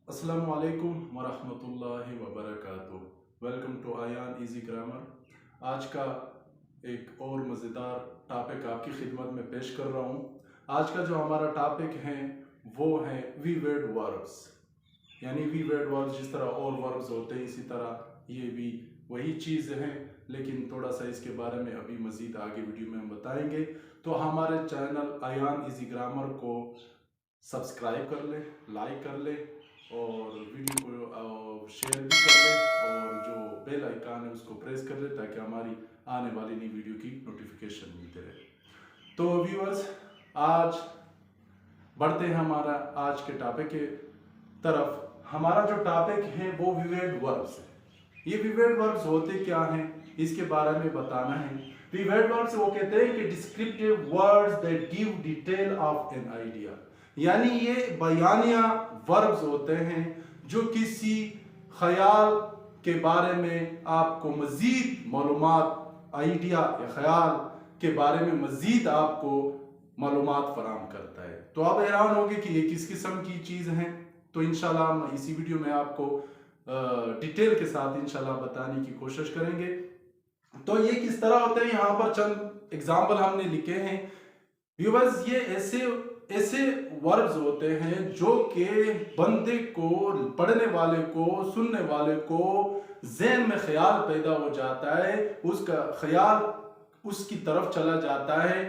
अस्सलामु अलैकुम वरहमतुल्लाहि वबरकातुह। Welcome to Ayaan easy grammar. आज का एक और मज़ेदार टॉपिक आपकी खिदमत में पेश कर रहा हूँ। आज का जो हमारा टॉपिक है वो है वी वर्ड वर्ब्स, यानी वी वर्ड वर्ब्स जिस तरह और वर्ब्स होते हैं इसी तरह ये भी वही चीज़ है, लेकिन थोड़ा सा इसके बारे में अभी मज़ीद आगे वीडियो में हम बताएंगे। तो हमारे चैनल आयान इजी ग्रामर को सब्सक्राइब कर ले, लाइक कर ले और वीडियो को शेयर भी कर ले और जो बेल आइकन है उसको प्रेस कर ले ताकि हमारी आने वाली नई वीडियो की नोटिफिकेशन मिलते रहे। तो व्यूअर्स, आज बढ़ते हैं हमारा आज के टॉपिक के तरफ। हमारा जो टॉपिक है वो विवेड वर्ब्स है। ये विवेड वर्ब्स होते क्या हैं इसके बारे में बताना है। विवेड वर्ब्स वो कहते हैं कि descriptive words that give detail of an idea, यानी ये बयानिया वर्ब्स होते हैं जो किसी ख्याल के बारे में आपको मजीद मालूमात, आइडिया या ख्याल के बारे में मजीद आपको मालूमात फराहम करता है। तो आप हैरान होंगे कि ये किस किस्म की चीज़ हैं। तो इंशाल्लाह हम इसी वीडियो में आपको डिटेल के साथ इंशाल्लाह बताने की कोशिश करेंगे। तो ये किस तरह होते हैं, यहाँ पर चंद एग्जाम्पल हमने लिखे हैं। व्यूअर्स, ये ऐसे वर्ब्स होते हैं जो कि बंदे को, पढ़ने वाले को, सुनने वाले को ज़हन में ख्याल पैदा हो जाता है, उसका ख्याल उसकी तरफ चला जाता है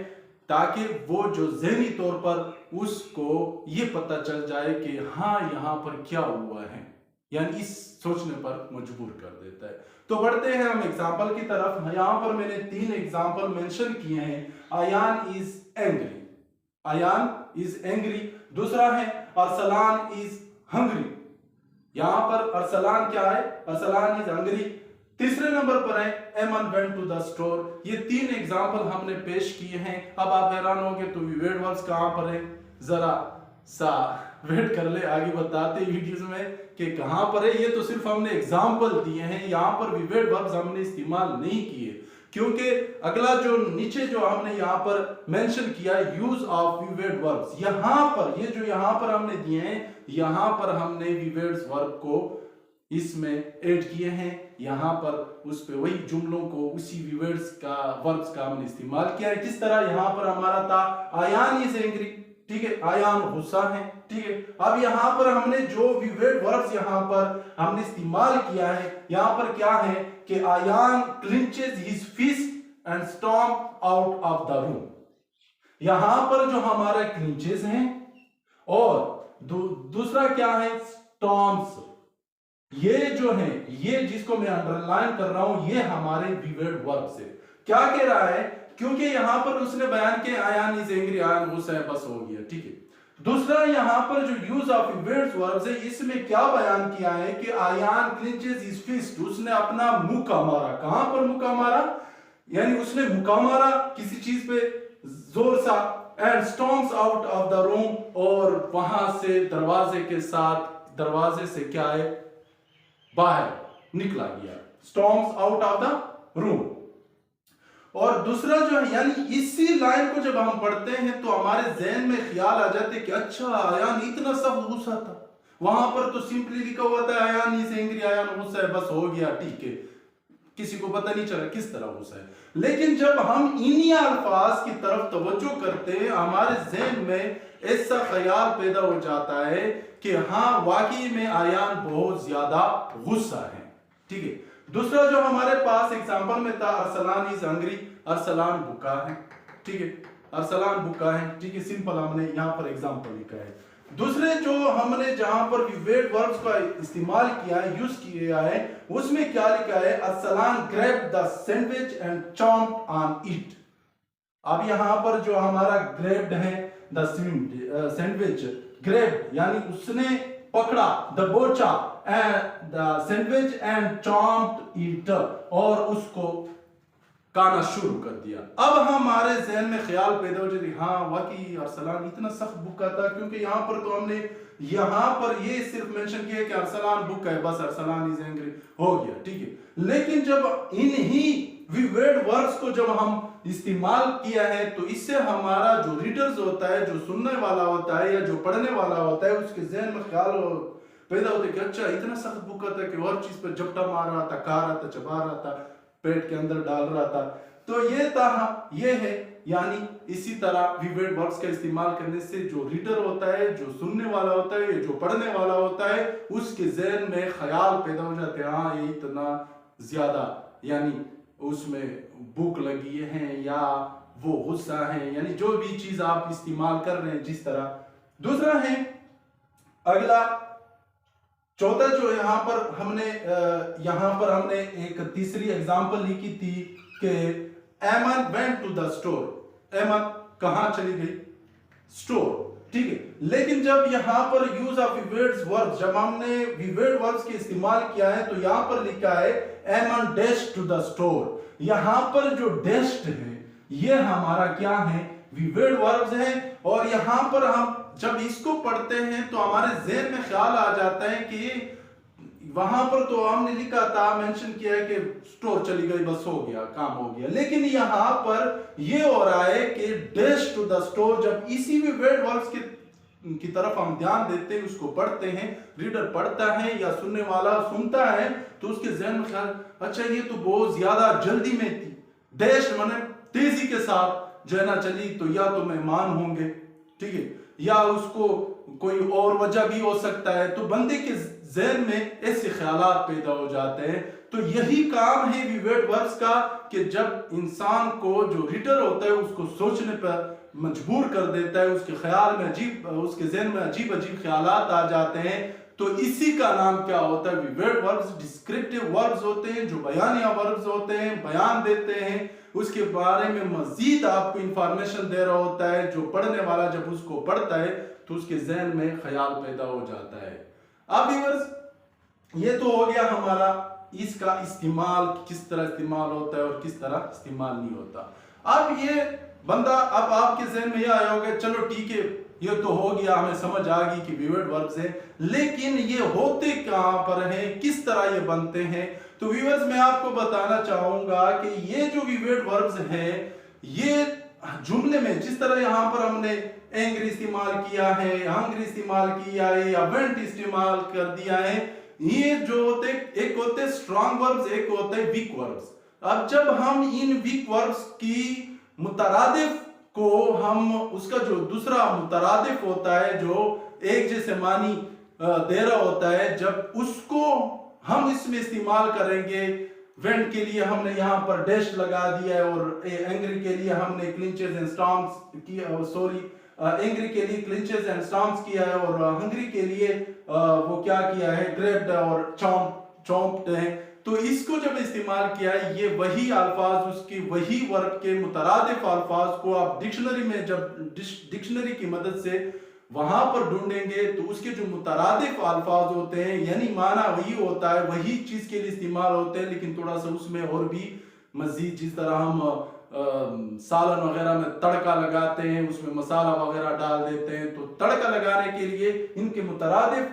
ताकि वो जो ज़हनी तौर पर उसको ये पता चल जाए कि हाँ यहाँ पर क्या हुआ है, यानी इस सोचने पर मजबूर कर देता है। तो बढ़ते हैं हम एग्जाम्पल की तरफ। यहाँ पर मैंने 3 एग्जाम्पल मेंशन किए हैं। Ayan is angry, Ayan is angry. दूसरा है अरसलान इज हंग्री। यहां पर अरसलान क्या है? Arsalan is hungry. तीसरे नंबर पर है एमन वेंट टू द स्टोर। ये 3 एग्जाम्पल हमने पेश किए हैं। अब आप हैरान होंगे तो विवेड वर्ब्स कहां पर है, जरा सा वेट कर ले, आगे बताते वीडियोस में कि कहां पर है। ये तो सिर्फ हमने एग्जाम्पल दिए हैं, यहां पर विवेड वर्ब्स हमने इस्तेमाल नहीं किए क्योंकि अगला जो नीचे जो हमने यहाँ पर मेंशन किया यूज ऑफ विवेड वर्ब्स, यहाँ पर ये जो यहाँ पर हमने दिए हैं, यहाँ पर हमने विवेड वर्ब को इसमें ऐड किए हैं। यहाँ पर उस पे वही जुमलों को, उसी विवेड्स का, वर्ब्स का हमने इस्तेमाल किया है। किस तरह यहाँ पर हमारा था आयान इज एंग्री, ठीक है, आयान गुस्सा है, ठीक है। अब यहाँ पर हमने जो विवेड वर्ब्स यहाँ पर हमने इस्तेमाल किया है, यहाँ पर क्या है कि Ayaan clinches his fist and stomp out of the room. यहां पर जो हमारा क्लिंचेस हैं और दूसरा क्या है, स्टॉम्प्स। ये जो है, ये जिसको मैं अंडरलाइन कर रहा हूं, ये हमारे विवेड वर्ब से क्या कह रहा है, क्योंकि यहां पर उसने बयान किया आयान इज एंग्री, आयान गुस्सा है, बस हो गया, ठीक है। दूसरा यहां पर जो यूज ऑफ विवेड वर्ब्स है, इसमें क्या बयान किया है कि आयान क्लिंचेस हिज फिस्ट, उसने अपना मुक्का मारा। कहां पर मुक्का मारा, यानी उसने मुक्का मारा किसी चीज पे जोर सा। And stomps out of the room, और वहां से दरवाजे के साथ, दरवाजे से क्या है, बाहर निकला गया। स्टॉम्प्स आउट ऑफ द रूम। और दूसरा जो है, यानी इसी लाइन को जब हम पढ़ते हैं तो हमारे जहन में ख्याल आ जाते कि अच्छा आयान इतना सब गुस्सा था। वहां पर तो सिंपली लिखा हुआ था आयान इज एंग्री, आयान गुस्सा है, बस हो गया, ठीक है, किसी को पता नहीं चला किस तरह गुस्सा है। लेकिन जब हम इन्हीं अल्फाज की तरफ तवज्जो करते हैं, हमारे जहन में ऐसा ख्याल पैदा हो जाता है कि हाँ वाकई में आयान बहुत ज्यादा गुस्सा है, ठीक है। दूसरा जो हमारे पास एग्जांपल में था अरसलान इज हंग्री, अरसलान भूखा है, ठीक है, अरसलान भूखा है, ठीक है, सिंपल हमने यहाँ पर एग्जांपल लिखा है। दूसरे जो हमने जहां पर विवेड वर्ब्स का इस्तेमाल किया है, यूज किया है, उसमें क्या लिखा है, Arsalan grabbed the sandwich and chomped on it. अब यहां पर जो हमारा ग्रैब्ड है द सैंडविच, ग्रैब्ड यानी उसने पकड़ा, द बोचा and the sandwich and chomped it, और उसको खाना शुरू कर दिया। अब हमारे जहन में ख्याल पैदा हो जाती, हाँ वाकई अरसलान इतना सख्त भूखा था, क्योंकि यहाँ पर तो हमने यहाँ पर ये सिर्फ मेंशन किया कि अरसलान भूखा है, बस अरसलान इज एंग्री, हो गया, ठीक है। लेकिन जब इन्हीं विवेड वर्ड्स को जब हम इस्तेमाल किया है तो इससे हमारा जो रीडर्स होता है, जो सुनने वाला होता है या जो पढ़ने वाला होता है, उसके जहन में ख्याल पैदा होते कि अच्छा इतना सख्त भूखा था कि हर चीज पर झपटा मार रहा था, खा रहा था, चबा रहा था, पेट के अंदर डाल रहा था। तो ये है यानी इसी तरह विवेड वर्ब्स का इस्तेमाल करने से जो रीडर होता है, जो सुनने वाला होता है, जो पढ़ने वाला होता है, उसके ज़हन में ख्याल पैदा हो जाते हैं, हाँ ये इतना ज्यादा यानी उसमें भूख लगी है या वो गुस्सा है, यानी जो भी चीज आप इस्तेमाल कर रहे हैं जिस तरह। दूसरा है अगला चौथा जो यहाँ पर हमने एक तीसरी एग्जांपल लिखी थी कि एमन वेंट टू द स्टोर। एमन कहां चली गई? स्टोर, ठीक है। लेकिन जब यहाँ पर यूज ऑफ विवेड्स वर्ब्स, जब हमने विवेड वर्ब्स के इस्तेमाल किया है तो यहाँ पर लिखा है एमन डैश टू द स्टोर। यहाँ पर जो डैश्ड है ये हमारा क्या है? विवेड वर्ब्स है। और यहाँ पर हम जब इसको पढ़ते हैं तो हमारे ज़हन में ख्याल आ जाता है कि वहां पर तो हमने लिखा था, मेंशन किया है कि स्टोर चली गई, बस हो गया, काम हो गया। लेकिन यहाँ पर ये हो रहा है कि डैश टू द स्टोर। जब इसी विवेड वर्ब्स की तरफ हम ध्यान देते हैं, उसको पढ़ते हैं, रीडर पढ़ता है या सुनने वाला सुनता है, तो उसके ज़हन में ख्याल, अच्छा ये तो बहुत ज्यादा जल्दी में थी, डैश माने तेजी के साथ जो है ना चली, तो या तो मेहमान होंगे, ठीक है, या उसको कोई और वजह भी हो सकता है। तो बंदे के ज़हन में ऐसे ख्यालात पैदा हो जाते हैं। तो यही काम है विवेड वर्ब्स का कि जब इंसान को जो रीडर होता है उसको सोचने पर मजबूर कर देता है, उसके ख्याल में उसके ज़हन में अजीब अजीब ख्यालात आ जाते हैं, तो इसी का नाम क्या होता है? विवेड वर्ब्स। डिस्क्रिप्टिव वर्ब्स होते हैं, जो बयानिया वर्ब्स होते हैं, बयान देते हैं, उसके बारे में मजीद आपको इंफॉर्मेशन दे रहा होता है। जो पढ़ने वाला जब उसको पढ़ता है तो उसके ज़हन में ख्याल पैदा हो जाता है। अब व्यूअर्स ये तो हो गया हमारा इसका इस्तेमाल, किस तरह इस्तेमाल होता है और किस तरह इस्तेमाल नहीं होता। अब ये बंदा, अब आपके ज़हन में ये आया होगा, चलो ठीक है ये तो हो गया, हमें समझ आ गई कि विवेड वर्ब्स है, लेकिन ये होते कहां पर हैं, किस तरह ये बनते हैं? तो व्यूअर्स मैं आपको बताना चाहूंगा कि ये जो विवेड वर्ब्स हैं ये जुमले में जिस तरह यहां पर हमने एंग्री इस्तेमाल किया है, हंग्री इस्तेमाल किया है या वेंट इस्तेमाल कर दिया है, ये जो होते, एक होते स्ट्रॉन्ग वर्ब्स, एक होते वीक वर्ब्स। अब जब हम इन वीक वर्ब्स की मुतरादिफ को हम उसका जो दूसरा मुतरादिफ होता है जो एक जैसे मानी दे रहा होता है, जब उसको हम इसमें इस्तेमाल करेंगे, वेंट के लिए हमने यहाँ पर डैश लगा दिया है और एंग्री के लिए हमने क्लिंचेस एंड स्टॉम्प्स किया, सॉरी एंग्री के लिए क्लिंचेस एंड स्टॉम्प्स किया है और हंग्री के लिए वो क्या किया है, ग्रेप्ड और चॉम्प्ड है। तो इसको जब इस्तेमाल किया है, ये वही अल्फाज, उसकी वही वर्ब के मुतरादिफ अल्फाज को आप डिक्शनरी में, जब डिक्शनरी की मदद से वहां पर ढूंढेंगे तो उसके जो मुतरादिफ अल्फाज होते हैं, यानी माना वही होता है, वही चीज के लिए इस्तेमाल होते हैं, लेकिन थोड़ा सा उसमें और भी मजीद, जिस तरह हम सालन वगैरह में तड़का लगाते हैं, उसमें मसाला वगैरह डाल देते हैं, तो तड़का लगाने के लिए इनके मुतरादिफ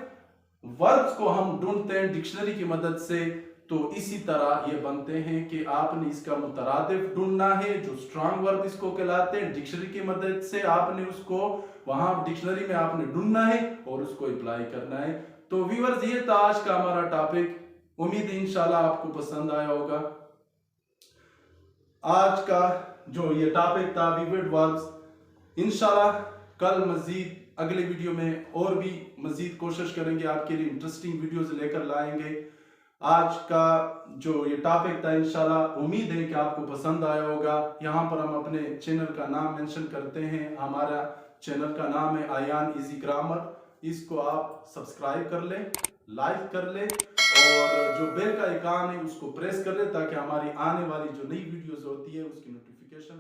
वर्ब्स को हम ढूंढते हैं डिक्शनरी की मदद से। तो इसी तरह ये बनते हैं कि आपने इसका मुतरादिफ ढूंढना है, जो स्ट्रॉन्ग वर्ब इसको कहलाते हैं, डिक्शनरी की मदद से आपने उसको वहां डिक्शनरी में आपने ढूंढना है और उसको अप्लाई करना है। तो व्यूअर्स ये था आज का हमारा टॉपिक, उम्मीद है इंशाल्लाह आपको पसंद आया होगा। आज का जो ये टॉपिक था विवेड वर्ब्स, इंशाल्लाह कल मजीद अगले वीडियो में और भी मजीद कोशिश करेंगे, आपके लिए इंटरेस्टिंग वीडियोस लेकर लाएंगे। आज का जो ये टॉपिक था इंशाल्लाह उम्मीद है कि आपको पसंद आया होगा। यहाँ पर हम अपने चैनल का नाम मेंशन करते हैं, हमारा चैनल का नाम है आयान इजी ग्रामर। इसको आप सब्सक्राइब कर लें, लाइक कर लें और जो बेल का आइकन है उसको प्रेस कर लें ताकि हमारी आने वाली जो नई वीडियोस होती है उसकी नोटिफिकेशन